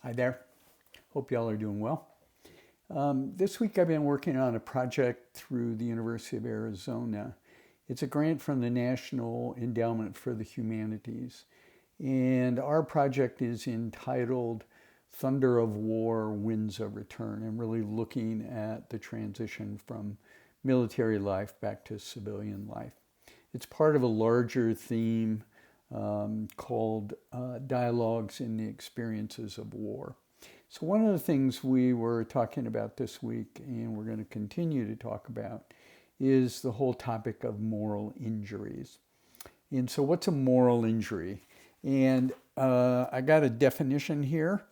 Hi there. Hope y'all are doing well. This week I've been working on a project through the University of Arizona. It's a grant from the National Endowment for the Humanities. And our project is entitled Thunder of War, Winds of Return, and really looking at the transition from military life back to civilian life. It's part of a larger theme called Dialogues in the Experiences of War. So one of the things we were talking about this week, and we're going to continue to talk about, is the whole topic of moral injuries. And so what's a moral injury? And I got a definition here.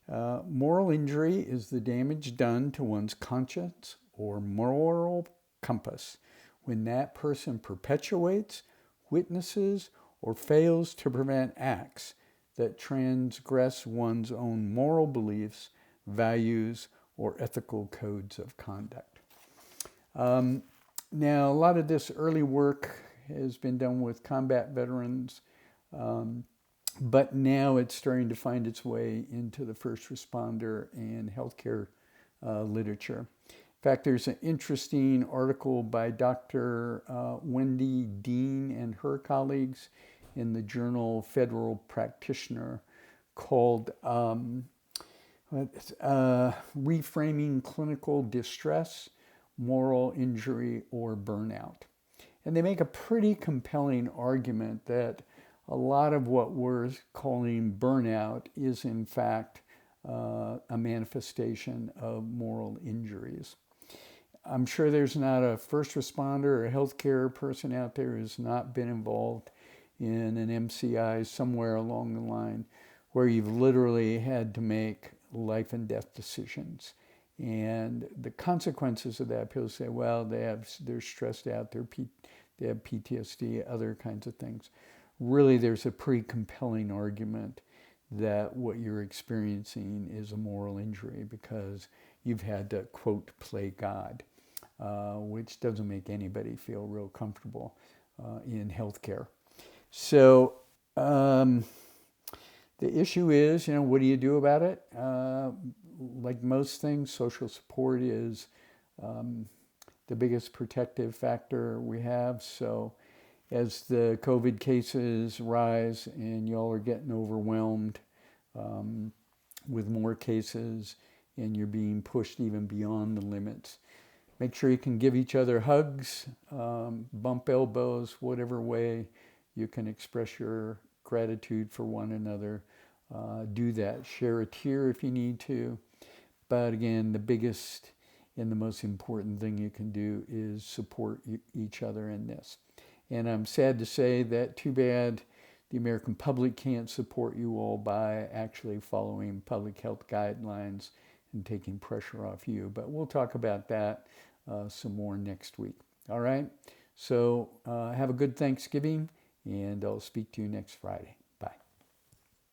Moral injury is the damage done to one's conscience or moral compass when that person perpetuates, witnesses, or fails to prevent acts that transgress one's own moral beliefs, values, or ethical codes of conduct. Now, a lot of this early work has been done with combat veterans, but now it's starting to find its way into the first responder and healthcare literature. In fact, there's an interesting article by Dr. Wendy Dean and her colleagues in the journal Federal Practitioner called Reframing Clinical Distress, Moral Injury, or Burnout. And they make a pretty compelling argument that a lot of what we're calling burnout is in fact a manifestation of moral injuries. I'm sure there's not a first responder or a healthcare person out there who's not been involved in an MCI somewhere along the line where you've literally had to make life and death decisions. And the consequences of that, people say, well, they're stressed out, they have PTSD, other kinds of things. Really, there's a pretty compelling argument that what you're experiencing is a moral injury because you've had to, quote, play God, which doesn't make anybody feel real comfortable in healthcare. So the issue is, what do you do about it? Like most things, social support is the biggest protective factor we have. So as the COVID cases rise and y'all are getting overwhelmed with more cases and you're being pushed even beyond the limits, make sure you can give each other hugs, bump elbows, whatever way you can express your gratitude for one another. Do that. Share a tear if you need to. But again, the biggest and the most important thing you can do is support each other in this. And I'm sad to say that too bad the American public can't support you all by actually following public health guidelines and taking pressure off you. But we'll talk about that some more next week. All right? So have a good Thanksgiving, and I'll speak to you next Friday.